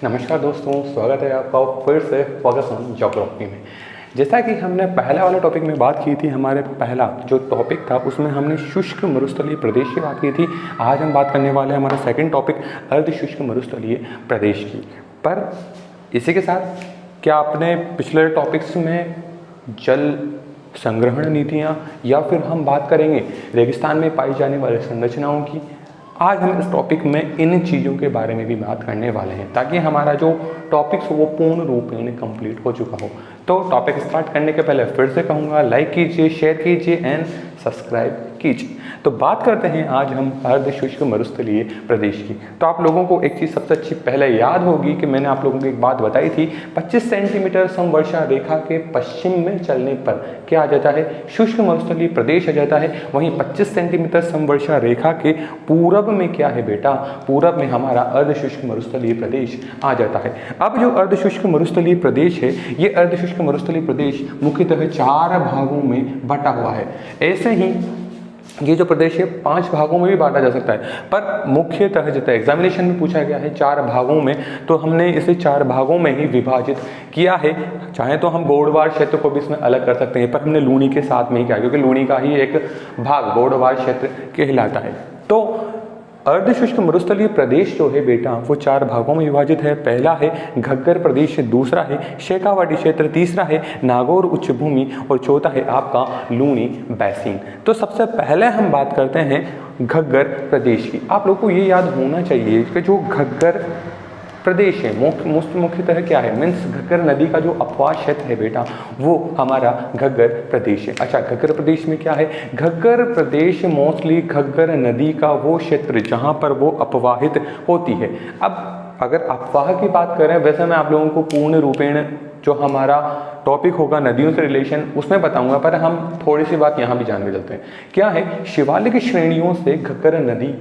नमस्कार दोस्तों, स्वागत है आपका फिर से फोकस ऑन ज्योग्राफी में। जैसा कि हमने पहले वाले टॉपिक में बात की थी, हमारे पहला जो टॉपिक था उसमें हमने शुष्क मरुस्थलीय प्रदेश की बात की थी। आज हम बात करने वाले हैं हमारा सेकंड टॉपिक अर्ध शुष्क मरुस्थलीय प्रदेश की। पर इसी के साथ क्या आपने पिछले टॉपिक्स में जल संग्रहण नीतियाँ या फिर हम बात करेंगे रेगिस्तान में पाई जाने वाली संरचनाओं की, आज हम इस टॉपिक में इन चीज़ों के बारे में भी बात करने वाले हैं ताकि हमारा जो टॉपिक्स हो वो पूर्ण रूप में कंप्लीट हो चुका हो। तो टॉपिक स्टार्ट करने के पहले फिर से कहूँगा, लाइक कीजिए, शेयर कीजिए एंड सब्सक्राइब कीजिए। तो बात करते हैं आज हम अर्ध शुष्क मरुस्थलीय प्रदेश की। तो आप लोगों को एक चीज़ सबसे अच्छी पहले याद होगी कि मैंने आप लोगों को एक बात बताई थी, 25 सेंटीमीटर समवर्षा रेखा के पश्चिम में चलने पर क्या आ जाता है, शुष्क मरुस्थलीय प्रदेश आ जाता है। वहीं 25 सेंटीमीटर समवर्षा रेखा के पूरब में क्या है बेटा, पूरब में हमारा अर्ध शुष्क मरुस्थलीय प्रदेश आ जाता है। अब जो अर्ध शुष्क मरुस्थलीय प्रदेश है, ये अर्ध शुष्क मरुस्थलीय प्रदेश मुख्यतः 4 भागों में बटा हुआ है। ऐसे ही ये जो प्रदेश है 5 भागों में भी बांटा जा सकता है, पर मुख्यतः जितना एग्जामिनेशन में पूछा गया है 4 भागों में, तो हमने इसे 4 भागों में ही विभाजित किया है। चाहे तो हम गोडवार क्षेत्र को भी इसमें अलग कर सकते हैं, पर हमने लूनी के साथ में ही किया क्योंकि लूनी का ही एक भाग गोडवार क्षेत्र कहलाता है। तो अर्ध शुष्क मरुस्थलीय प्रदेश जो है बेटा वो 4 भागों में विभाजित है। पहला है घग्गर प्रदेश, दूसरा है शेखावाटी क्षेत्र, तीसरा है नागौर उच्च भूमि और चौथा है आपका लूनी बैसिन। तो सबसे पहले हम बात करते हैं घग्गर प्रदेश की। आप लोगों को ये याद होना चाहिए कि जो घग्गर प्रदेश है मुख्यतः क्या है, मीन्स घग्गर नदी का जो अपवाह क्षेत्र है बेटा वो हमारा घग्गर प्रदेश है। अच्छा, घग्गर प्रदेश में क्या है, घग्गर प्रदेश मोस्टली घग्गर नदी का वो क्षेत्र जहाँ पर वो अपवाहित होती है। अब अगर अपवाह की बात करें, वैसे मैं आप लोगों को पूर्ण रूपेण जो हमारा टॉपिक होगा नदियों से रिलेशन उसमें बताऊंगा, पर हम थोड़ी सी बात यहाँ भी जान के चलते हैं। क्या है, शिवालिक श्रेणियों से घग्गर नदी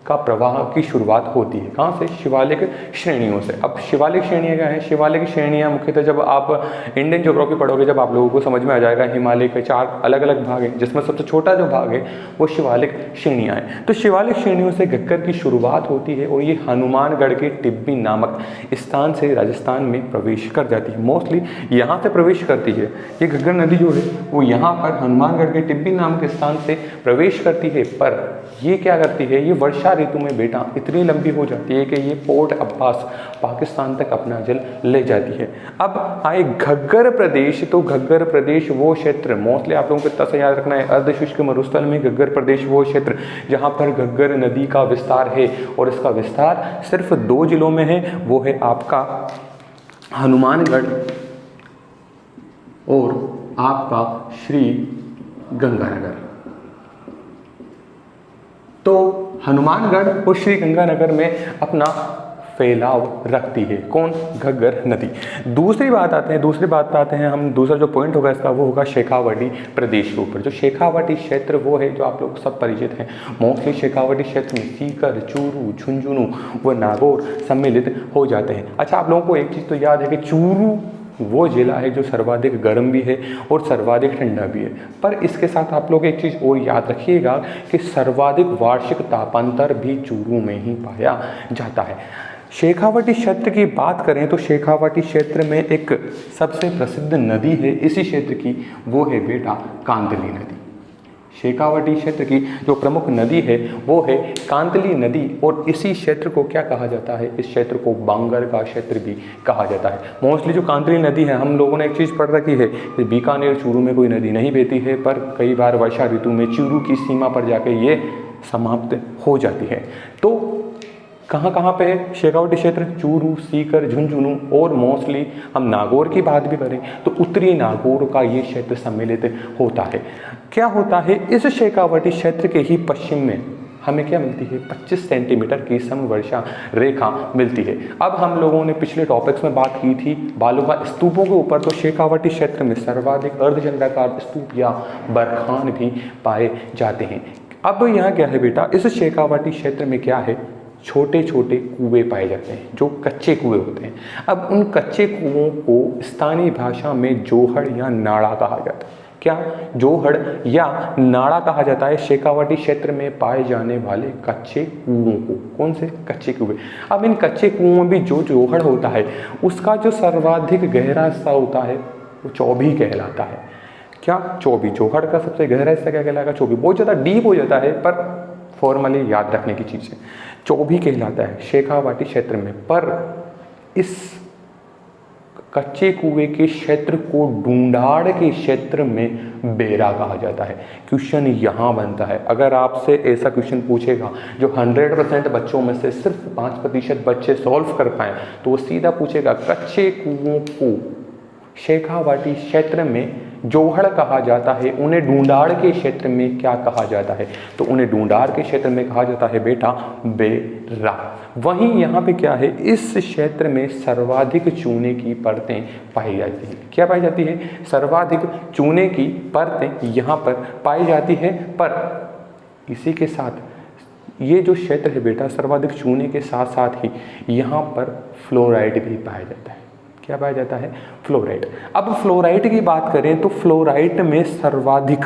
का प्रवाह की शुरुआत होती है। कहाँ से, शिवालिक श्रेणियों से। अब शिवालिक श्रेणियाँ क्या है, शिवालिक श्रेणियाँ मुख्यतः जब आप इंडियन ज्योग्राफी पढ़ोगे जब आप लोगों को समझ में आ जाएगा, हिमालय के 4 अलग अलग भाग हैं जिसमें सबसे छोटा जो भाग है वो शिवालिक श्रेणियाँ हैं। तो शिवालिक श्रेणियों से घग्गर की शुरुआत होती है और ये हनुमानगढ़ के टिब्बी नामक स्थान से राजस्थान में प्रवेश कर जाती है। मोस्टली यहाँ से प्रवेश करती है ये घग्गर नदी जो है वो यहाँ पर हनुमानगढ़ के टिब्बी नामक स्थान से प्रवेश करती है। पर ये क्या करती है, ये वर्षा ऋतु में बेटा इतनी लंबी हो जाती है कि ये पोर्ट अब्बास पाकिस्तान तक अपना जल ले जाती है। अब आए घग्गर प्रदेश, तो घग्गर प्रदेश वो क्षेत्र, मोस्टली आप लोगों को इतना सा याद रखना है, अर्ध शुष्क मरुस्थल में घग्गर प्रदेश वो क्षेत्र जहाँ पर घग्गर नदी का विस्तार है और इसका विस्तार सिर्फ 2 जिलों में है, वो है आपका हनुमानगढ़ और आपका श्री गंगानगर। तो हनुमानगढ़ और श्री गंगानगर में अपना फैलाव रखती है कौन, घग्गर नदी। दूसरी बात पे आते हैं हम, दूसरा जो पॉइंट होगा इसका वो होगा शेखावाटी प्रदेश के ऊपर। जो शेखावाटी क्षेत्र वो है जो आप लोग सब परिचित हैं, मोस्टली शेखावाटी क्षेत्र में सीकर, चूरू, झुंझुनू व नागौर सम्मिलित हो जाते हैं। अच्छा, आप लोगों को एक चीज़ तो याद है कि चूरू वो जिला है जो सर्वाधिक गर्म भी है और सर्वाधिक ठंडा भी है। पर इसके साथ आप लोग एक चीज़ और याद रखिएगा कि सर्वाधिक वार्षिक तापांतर भी चूरू में ही पाया जाता है। शेखावाटी क्षेत्र की बात करें तो शेखावाटी क्षेत्र में एक सबसे प्रसिद्ध नदी है इसी क्षेत्र की, वो है बेटा कांतली नदी। शेखावाटी क्षेत्र की जो प्रमुख नदी है वो है कांतली नदी और इसी क्षेत्र को क्या कहा जाता है, इस क्षेत्र को बांगर का क्षेत्र भी कहा जाता है। मोस्टली जो कांतली नदी है, हम लोगों ने एक चीज़ पढ़ रखी है कि बीकानेर चूरू में कोई नदी नहीं बहती है, पर कई बार वर्षा ऋतु में चूरू की सीमा पर जाके ये समाप्त हो जाती है। तो कहाँ पे है शेखावाटी क्षेत्र, चूरू, सीकर, झुंझुनू और मोस्टली हम नागौर की बात भी करें तो उत्तरी नागौर का ये क्षेत्र सम्मिलित होता है। क्या होता है, इस शेखावाटी क्षेत्र के ही पश्चिम में हमें क्या मिलती है, 25 सेंटीमीटर की समवर्षा रेखा मिलती है। अब हम लोगों ने पिछले टॉपिक्स में बात की थी बालू का स्तूपों के ऊपर, तो शेखावाटी क्षेत्र में सर्वाधिक अर्धचंद्राकार स्तूप या बरखान भी पाए जाते हैं। अब यहाँ क्या है बेटा, इस शेखावाटी क्षेत्र में क्या है, छोटे छोटे कुएं पाए जाते हैं जो कच्चे कुएं होते हैं। अब उन कच्चे कुओं को स्थानीय भाषा में जोहड़ या नाड़ा कहा जाता है। क्या? जोहड़ या नाड़ा कहा जाता है शेखावाटी क्षेत्र में पाए जाने वाले कच्चे कुओं को। कौन से? कच्चे कुएं। अब इन कच्चे कुओं में भी जो जोहड़ होता है उसका जो सर्वाधिक गहरा हिस्सा होता है वो चौभी कहलाता है। क्या? चौभी। जोहड़ का सबसे गहरा हिस्सा क्या कहलाएगा? चौभी। बहुत ज़्यादा डीप हो जाता है पर फॉर्मली याद रखने की चीज़ है। चौभी कहलाता है शेखावाटी क्षेत्र में। पर इस कच्चे कुएं के क्षेत्र को ढूंढाड़ के क्षेत्र में बेरा कहा जाता है। क्वेश्चन यहाँ बनता है, अगर आपसे ऐसा क्वेश्चन पूछेगा जो 100% बच्चों में से सिर्फ 5% बच्चे सॉल्व कर पाएँ तो वो सीधा पूछेगा कच्चे कुओं को शेखावाटी क्षेत्र में जोहड़ कहा जाता है, उन्हें ढूंढाड़ के क्षेत्र में क्या कहा जाता है? तो उन्हें ढूंढाड़ के क्षेत्र में कहा जाता है बेटा बेरा। वहीं यहाँ पे क्या है, इस क्षेत्र में सर्वाधिक चूने की परतें पाई जाती हैं। क्या पाई जाती है? सर्वाधिक चूने की परतें यहाँ पर पाई जाती है। पर इसी के साथ ये जो क्षेत्र है बेटा सर्वाधिक चूने के साथ साथ ही यहाँ पर फ्लोराइड भी पाया जाता है। क्या पाया जाता है? फ्लोराइड। अब फ्लोराइड की बात करें तो फ्लोराइड में सर्वाधिक,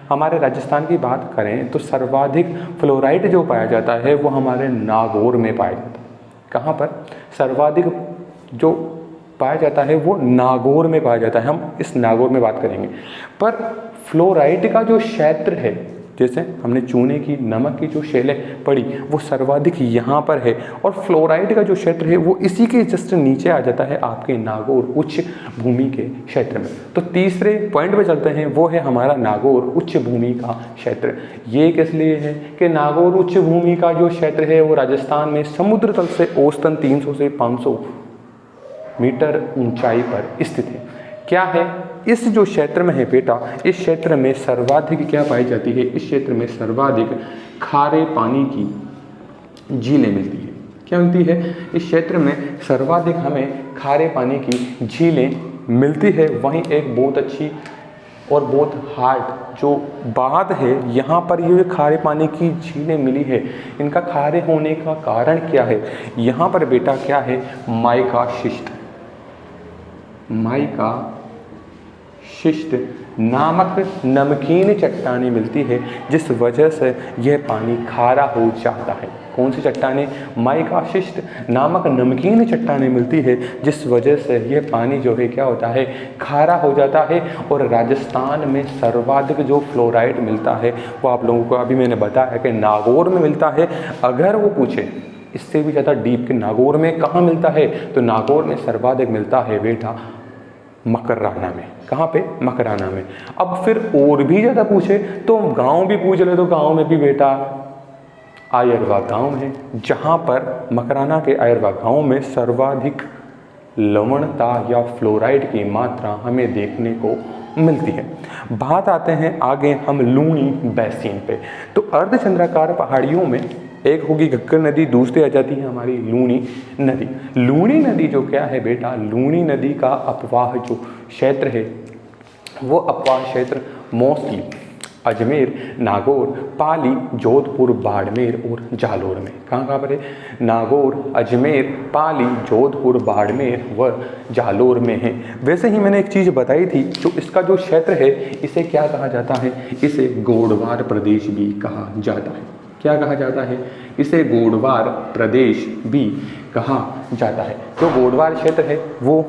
हमारे राजस्थान की बात करें तो सर्वाधिक फ्लोराइड जो पाया जाता है वो हमारे नागौर में पाया जाता है। कहाँ पर? सर्वाधिक जो पाया जाता है वो नागौर में पाया जाता है। हम इस नागौर में बात करेंगे। पर फ्लोराइड का जो क्षेत्र है, जैसे हमने चूने की, नमक की जो शैलें पढ़ी वो सर्वाधिक यहाँ पर है, और फ्लोराइड का जो क्षेत्र है वो इसी के जस्ट नीचे आ जाता है आपके नागौर उच्च भूमि के क्षेत्र में। तो तीसरे पॉइंट पे चलते हैं, वो है हमारा नागौर उच्च भूमि का क्षेत्र। ये किस लिए है कि नागौर उच्च भूमि का जो क्षेत्र है वो राजस्थान में समुद्र तल से औसतन 300 से 500 मीटर ऊंचाई पर स्थित है। क्या है? इस जो क्षेत्र में है बेटा, इस क्षेत्र में सर्वाधिक क्या पाई जाती है? इस क्षेत्र में सर्वाधिक खारे पानी की झीलें मिलती है। क्या मिलती है? इस क्षेत्र में सर्वाधिक हमें खारे पानी की झीलें मिलती है। वहीं एक बहुत अच्छी और बहुत हार्ड जो बात है, यहाँ पर ये खारे पानी की झीलें मिली है, इनका खारे होने का कारण क्या है? यहाँ पर बेटा क्या है? माइका शिस्ट, माइका शिष्ट नामक नमकीन चट्टानें मिलती है, जिस वजह से यह पानी खारा हो जाता है। कौन सी चट्टानें? माइका शिष्ट नामक नमकीन चट्टानें मिलती है, जिस वजह से यह पानी जो है क्या होता है? खारा हो जाता है। और राजस्थान में सर्वाधिक जो फ्लोराइड मिलता है वो आप लोगों को अभी मैंने बताया कि नागौर में मिलता है। अगर वो पूछे इससे भी ज़्यादा डीप कि नागौर में कहाँ मिलता है, तो नागौर में सर्वाधिक मिलता है बेटा मकराना में। कहाँ पे? मकराना में। अब फिर और भी ज़्यादा पूछे तो गांव भी पूछ ले, तो गांव में भी बेटा आयरवा गांव है, जहाँ पर मकराना के आयरवा गांव में सर्वाधिक लवणता या फ्लोराइड की मात्रा हमें देखने को मिलती है। बात आते हैं आगे हम लूणी बेसिन पे। तो अर्धचंद्राकार पहाड़ियों में एक होगी घग्गर नदी, दूसरी आ जाती है हमारी लूणी नदी। लूणी नदी जो क्या है बेटा, लूणी नदी का अपवाह जो क्षेत्र है वो अपवाह क्षेत्र मोस्टली अजमेर, नागौर, पाली, जोधपुर, बाड़मेर और जालोर में। कहाँ पर है? नागौर, अजमेर, पाली, जोधपुर, बाड़मेर व जालोर में है। वैसे ही मैंने एक चीज़ बताई थी, जो इसका जो क्षेत्र है इसे क्या कहा जाता है? इसे गोडवार प्रदेश भी कहा जाता है। क्या कहा जाता है? इसे गोडवार प्रदेश भी कहा जाता है। जो गोडवार क्षेत्र है वो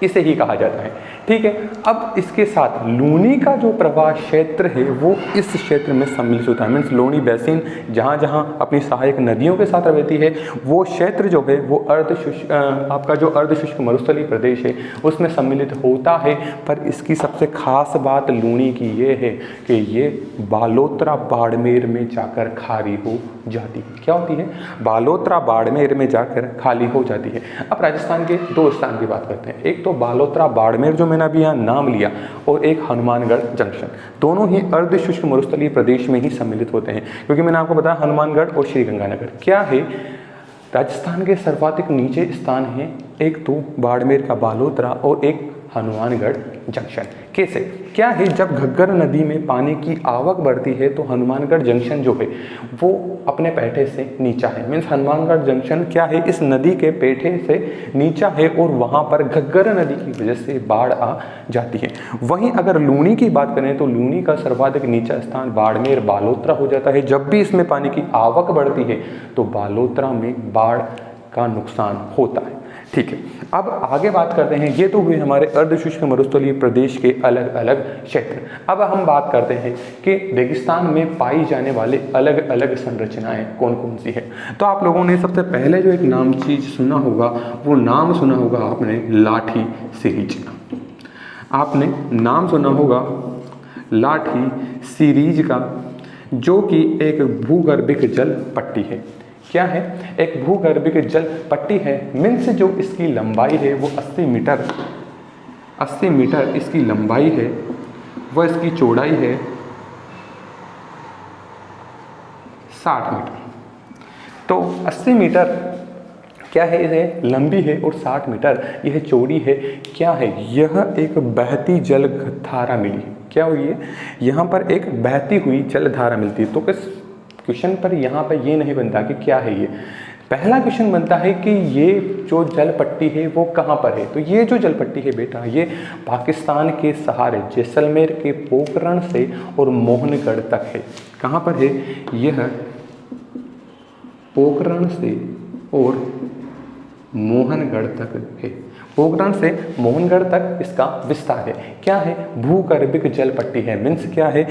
इसे ही कहा जाता है। ठीक है। अब इसके साथ लूनी का जो प्रवाह क्षेत्र है वो इस क्षेत्र में सम्मिलित होता है। मीन्स लूनी बेसिन जहाँ जहाँ अपनी सहायक नदियों के साथ रहती है वो क्षेत्र जो है वो अर्धशुष्क, आपका जो अर्धशुष्क मरुस्थलीय प्रदेश है उसमें सम्मिलित होता है। पर इसकी सबसे खास बात लूनी की ये है कि ये बालोतरा बाड़मेर में जाकर खाली हो जाती है। क्या होती है? बालोतरा बाड़मेर में जाकर खाली हो जाती है। अब राजस्थान के दो स्थान की बात करते हैं। एक तो बालोतरा बाड़मेर जो मैंने अभी यहाँ नाम लिया, और एक हनुमानगढ़ जंक्शन। दोनों ही अर्धशुष्क मरुस्थलीय प्रदेश में ही सम्मिलित होते हैं, क्योंकि मैंने आपको बताया हनुमानगढ़ और श्रीगंगानगर क्या है, राजस्थान के सर्वाधिक नीचे स्थान है। एक तो बाड़मेर का बालोतरा और एक हनुमानगढ़ जंक्शन। कैसे, क्या है, जब घग्गर नदी में पानी की आवक बढ़ती है तो हनुमानगढ़ जंक्शन जो है वो अपने पेठे से नीचा है। मीन्स हनुमानगढ़ जंक्शन क्या है, इस नदी के पेठे से नीचा है और वहाँ पर घग्गर नदी की वजह से बाढ़ आ जाती है। वहीं अगर लूनी की बात करें तो लूनी का सर्वाधिक नीचा स्थान बाड़मेर बालोतरा हो जाता है। जब भी इसमें पानी की आवक बढ़ती है तो बालोतरा में बाढ़ का नुकसान होता है। ठीक है, अब आगे बात करते हैं। ये तो हुए हमारे अर्धशुष्क मरुस्थलीय प्रदेश के अलग अलग क्षेत्र। अब हम बात करते हैं कि रेगिस्तान में पाई जाने वाले अलग अलग संरचनाएं कौन कौन सी है। तो आप लोगों ने सबसे पहले जो एक नाम चीज सुना होगा, वो नाम सुना होगा आपने लाठी सीरीज का। आपने नाम सुना होगा लाठी सीरीज का, जो कि एक भूगर्भिक जल पट्टी है। क्या है, एक भूगर्भिक जल पट्टी है। मीन्स जो इसकी लंबाई है वो 80 मीटर इसकी लंबाई है, वह इसकी चौड़ाई है 60 मीटर। तो 80 मीटर क्या है, यह लंबी है और 60 मीटर यह चौड़ी है। क्या है, यह एक बहती जल धारा मिली है। क्या हुई है, यहाँ पर एक बहती हुई जल धारा मिलती है। तो किस क्वेश्चन पर यहाँ पर ये नहीं बनता कि क्या है ये। पहला क्वेश्चन बनता है कि ये जो जल पट्टी है वो कहाँ पर है। तो ये जो जल पट्टी है बेटा, ये पाकिस्तान के सहारे जैसलमेर के पोखरण से और मोहनगढ़ तक है। कहाँ पर है, यह पोखरण से और मोहनगढ़ तक है। पोखरण से मोहनगढ़ तक इसका विस्तार है। क्या है, भूगर्भिक जल पट्टी है। मीन्स क्या है,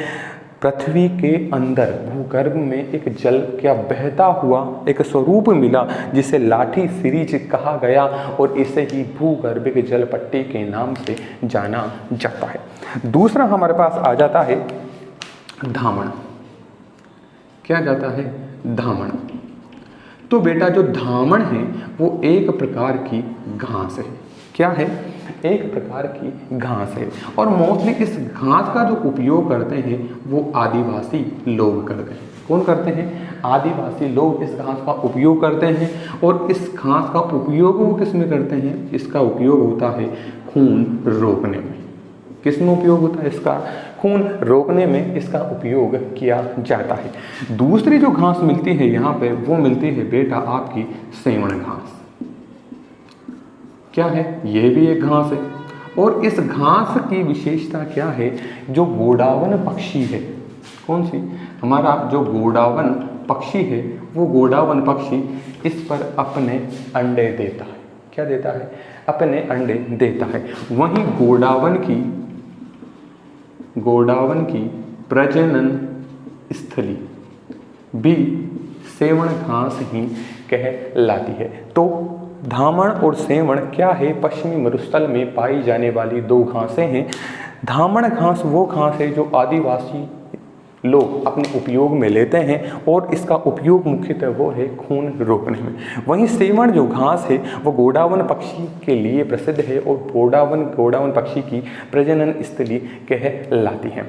पृथ्वी के अंदर भूगर्भ में एक जल क्या बहता हुआ एक स्वरूप मिला जिसे लाठी सीरीज कहा गया और इसे ही भूगर्भिक जल पट्टी के नाम से जाना जाता है। दूसरा हमारे पास आ जाता है धामण। क्या जाता है, धामण। तो बेटा जो धामण है वो एक प्रकार की घास है। क्या है, एक प्रकार की घास है और मोस्टली इस घास का जो उपयोग करते हैं वो आदिवासी लोग करते हैं। कौन करते हैं, आदिवासी लोग इस घास का उपयोग करते हैं। और इस घास का उपयोग वो किस में करते हैं, इसका उपयोग होता है खून रोकने में। किस में उपयोग होता है इसका, खून रोकने में इसका उपयोग किया जाता है। दूसरी जो घास मिलती है यहाँ पे वो मिलती है बेटा आपकी सेवण घास। क्या है, ये भी एक घास है। और इस घास की विशेषता क्या है, जो गोडावन पक्षी है, कौन सी, हमारा जो गोडावन पक्षी है वो गोडावन पक्षी इस पर अपने अंडे देता है। क्या देता है, अपने अंडे देता है। वहीं गोडावन की प्रजनन स्थली भी सेवण घास ही कहलाती है। तो धामण और सेवण क्या है, पश्चिमी मरुस्थल में पाई जाने वाली दो घासें हैं। धामण घास वो घास है जो आदिवासी लोग अपने उपयोग में लेते हैं और इसका उपयोग मुख्यतः वो है खून रोकने में। वहीं सेवण जो घास है वो गोडावन पक्षी के लिए प्रसिद्ध है और गोडावन पक्षी की प्रजनन स्थली कहलाती है।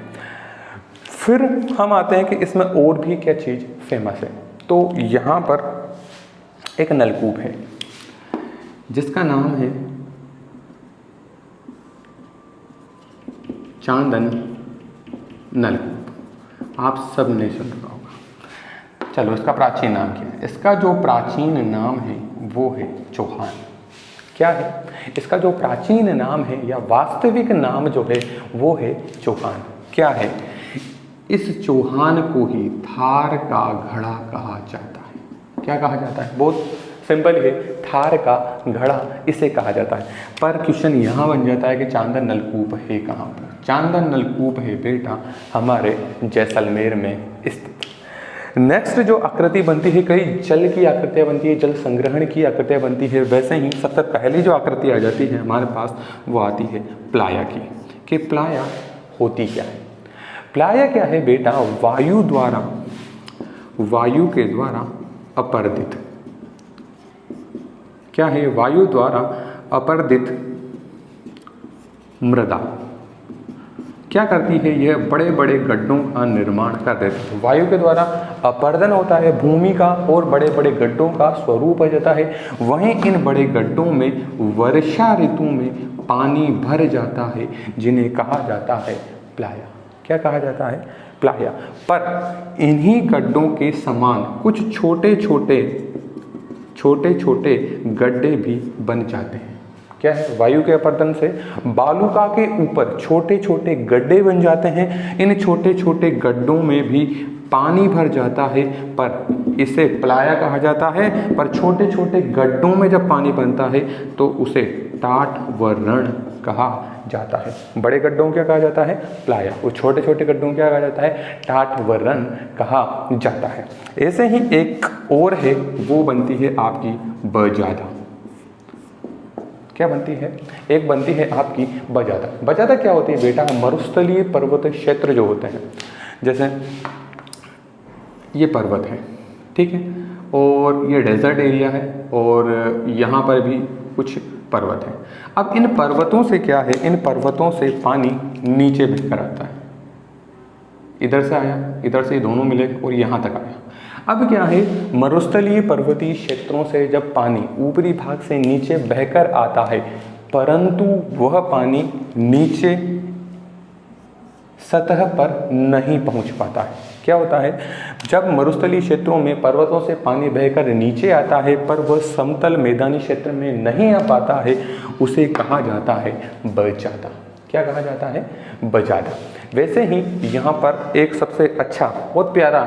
फिर हम आते हैं कि इसमें और भी क्या चीज़ फेमस है। तो यहाँ पर एक नलकूप है जिसका नाम है चांदन नलकूप। आप सब ने सुन रहा होगा। चलो, इसका प्राचीन नाम क्या है, इसका जो प्राचीन नाम है वो है चौहान। क्या है, इसका जो प्राचीन नाम है या वास्तविक नाम जो है वो है चौहान। क्या है, इस चौहान को ही थार का घड़ा कहा जाता है। क्या कहा जाता है, बहुत सिंपल है, थार का घड़ा इसे कहा जाता है। पर क्वेश्चन यहाँ बन जाता है कि चांदन नलकूप है कहाँ पर। चांदन नलकूप है बेटा हमारे जैसलमेर में स्थित। नेक्स्ट जो आकृति बनती है, कई जल की आकृतियाँ बनती है, जल संग्रहण की आकृतियाँ बनती है। वैसे ही सबसे पहली जो आकृति आ जाती है हमारे पास वो आती है प्लाया की। कि प्लाया होती क्या है, प्लाया क्या है बेटा, वायु के द्वारा अपर्दित। क्या है, वायु द्वारा अपर्दित मृदा क्या करती है, यह बड़े बड़े गड्ढों का निर्माण कर देती है। वायु के द्वारा अपर्दन होता है भूमि का और बड़े बड़े गड्ढों का स्वरूप हो जाता है। वहीं इन बड़े गड्ढों में वर्षा ऋतु में पानी भर जाता है जिन्हें कहा जाता है प्लाया। क्या कहा जाता है? प्लाया। पर इन्हीं गड्ढों के समान कुछ छोटे छोटे गड्ढे भी बन जाते हैं। क्या है? वायु के अपरदन से बालुका के ऊपर छोटे छोटे गड्ढे बन जाते हैं। इन छोटे छोटे गड्ढों में भी पानी भर जाता है, पर इसे प्लाया कहा जाता है। पर छोटे छोटे गड्ढों में जब पानी बनता है तो उसे टाट व रण कहा जाता है। बड़े गड्ढों क्या कहा जाता है? प्लाया। वो छोटे छोटे गड्ढों क्या कहा जाता है? टाट व रण कहा जाता है। ऐसे ही एक और है, वो बनती है आपकी बजादा। क्या बनती है? एक बनती है आपकी बजादा। बजादा क्या होती है बेटा? मरुस्थलीय पर्वत क्षेत्र जो होते हैं, जैसे ये पर्वत है, ठीक है, और ये डेजर्ट एरिया है, और यहाँ पर भी कुछ पर्वत है। अब इन पर्वतों से क्या है? इन पर्वतों से पानी नीचे बहकर आता है। इधर से आया, इधर से दोनों मिले और यहाँ तक आया। अब क्या है? मरुस्थलीय पर्वतीय क्षेत्रों से जब पानी ऊपरी भाग से नीचे बहकर आता है, परंतु वह पानी नीचे सतह पर नहीं पहुंच पाता है। क्या होता है? जब मरुस्थलीय क्षेत्रों में पर्वतों से पानी बहकर नीचे आता है पर वह समतल मैदानी क्षेत्र में नहीं आ पाता है, उसे कहा जाता है बजादा। क्या कहा जाता है? बजादा। वैसे ही यहाँ पर एक सबसे अच्छा, बहुत प्यारा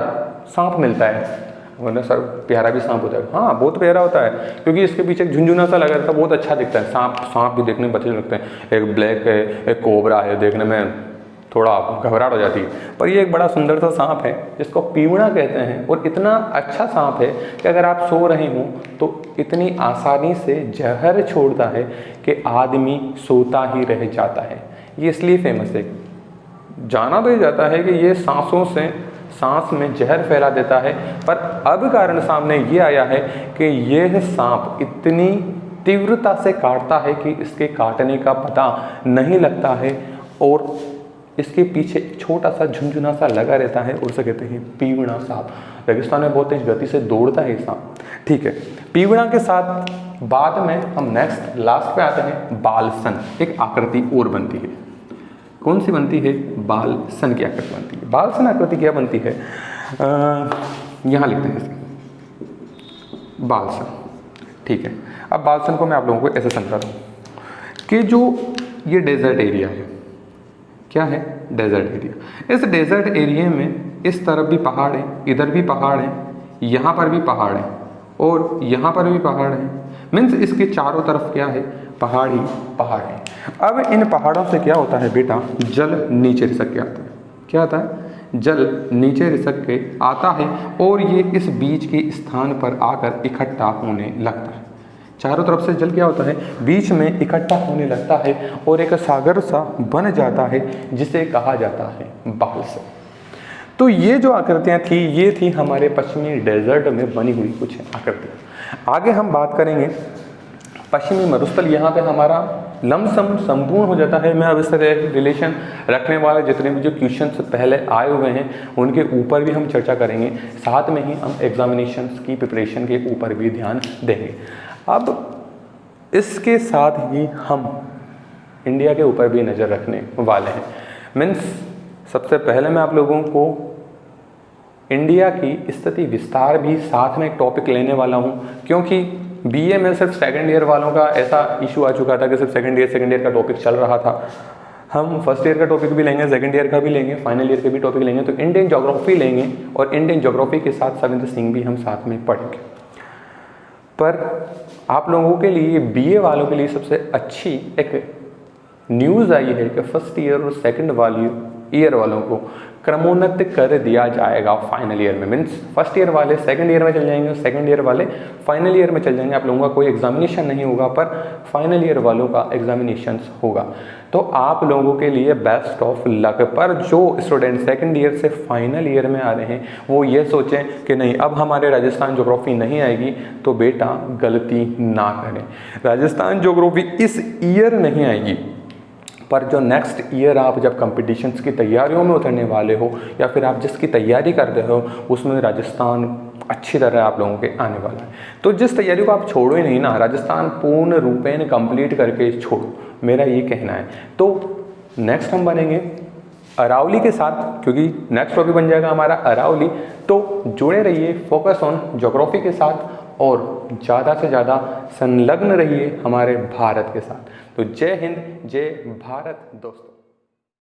सांप मिलता है। वरना सर प्यारा भी सांप होता है? हाँ, बहुत प्यारा होता है, क्योंकि इसके पीछे एक झुंझुना सा लगा रहता है, बहुत अच्छा दिखता है। सांप भी देखने में अच्छे लगते हैं। एक ब्लैक है, एक कोबरा है, देखने में थोड़ा घबराहट हो जाती है, पर ये एक बड़ा सुंदर सा सांप है जिसको पीवड़ा कहते हैं। और इतना अच्छा सांप है कि अगर आप सो रहे हो तो इतनी आसानी से जहर छोड़ता है कि आदमी सोता ही रह जाता है। ये इसलिए फेमस है, जाना तो ये जाता है कि ये सांस में जहर फैला देता है, पर अब कारण सामने ये आया है कि यह सांप इतनी तीव्रता से काटता है कि इसके काटने का पता नहीं लगता है, और इसके पीछे छोटा सा झुंझुना सा लगा रहता है, उसे कहते हैं पीवड़ा सांप। रेगिस्तान में बहुत तेज गति से दौड़ता है ये सांप, ठीक है। पीवड़ा के साथ बाद में हम नेक्स्ट लास्ट पे आते हैं बालसन। एक आकृति और बनती है, कौन सी बनती है? बालसन की आकृति बनती है। बालसन आकृति क्या बनती है? यहाँ लिखते हैं इसे बालसन, ठीक है। अब बालसन को मैं आप लोगों को ऐसे समझाता हूँ कि जो ये डेजर्ट एरिया है, क्या है? Desert area. इस डेजर्ट एरिया में इस तरफ भी पहाड़ है, इधर भी पहाड़ है, यहाँ पर भी पहाड़ है, और यहाँ पर भी पहाड़ है। मीन्स इसके चारों तरफ क्या है? पहाड़ ही पहाड़ है। अब इन पहाड़ों से क्या होता है बेटा? जल नीचे रिसक के आता है। क्या आता है? जल नीचे रिसक के आता है, और ये इस बीच के स्थान पर आकर इकट्ठा होने लगता है। चारों तरफ से जल क्या होता है? बीच में इकट्ठा होने लगता है और एक सागर सा बन जाता है, जिसे कहा जाता है बालसन। तो ये जो आकृतियाँ थी, ये थी हमारे पश्चिमी डेजर्ट में बनी हुई कुछ आकृतियाँ। आगे हम बात करेंगे पश्चिमी मरुस्थल। यहाँ पे हमारा लमसम संपूर्ण हो जाता है। मैं अब इस तरह रिलेशन रखने वाले जितने भी जो क्वेश्चंस पहले आए हुए हैं उनके ऊपर भी हम चर्चा करेंगे, साथ में ही हम एग्जामिनेशंस की प्रिपरेशन के ऊपर भी ध्यान देंगे। अब इसके साथ ही हम इंडिया के ऊपर भी नज़र रखने वाले हैं। मीन्स सबसे पहले मैं आप लोगों को इंडिया की स्थिति विस्तार भी साथ में एक टॉपिक लेने वाला हूं, क्योंकि बीए में सिर्फ सेकंड ईयर वालों का ऐसा इशू आ चुका था कि सिर्फ सेकंड ईयर का टॉपिक चल रहा था। हम फर्स्ट ईयर का टॉपिक भी लेंगे, सेकंड ईयर का भी लेंगे, फाइनल ईयर के भी टॉपिक लेंगे। तो इंडियन ज्योग्राफी लेंगे, और इंडियन ज्योग्राफी के साथ सविंद्र सिंह भी हम साथ में पढ़ेंगे। पर आप लोगों के लिए, बीए वालों के लिए सबसे अच्छी एक न्यूज़ आई है कि फर्स्ट ईयर और सेकंड ईयर वालों को क्रमोन्नत कर दिया जाएगा फाइनल ईयर में। मीन्स फर्स्ट ईयर वाले सेकंड ईयर में चल जाएंगे और सेकंड ईयर वाले फाइनल ईयर में चल जाएंगे। आप लोगों का कोई एग्जामिनेशन नहीं होगा, पर फाइनल ईयर वालों का एग्जामिनेशन होगा। तो आप लोगों के लिए बेस्ट ऑफ लक। पर जो स्टूडेंट सेकंड ईयर से फाइनल ईयर में आ रहे हैं वो ये सोचें कि नहीं अब हमारे राजस्थान ज्योग्राफी नहीं आएगी, तो बेटा गलती ना करें। राजस्थान ज्योग्राफी इस ईयर नहीं आएगी, पर जो नेक्स्ट ईयर आप जब कंपटीशंस की तैयारियों में उतरने वाले हो, या फिर आप जिसकी तैयारी कर रहे हो, उसमें राजस्थान अच्छी तरह आप लोगों के आने वाला है। तो जिस तैयारी को आप छोड़ो ही नहीं ना, राजस्थान पूर्ण रूपेण कंप्लीट करके छोड़ो। मेरा ये कहना है। तो नेक्स्ट हम बनेंगे अरावली के साथ, क्योंकि नेक्स्ट टॉपिक बन जाएगा हमारा अरावली। तो जुड़े रहिए फोकस ऑन ज्योग्राफी के साथ और ज़्यादा से ज़्यादा संलग्न रहिए हमारे भारत के साथ। तो जय हिंद, जय भारत दोस्तों।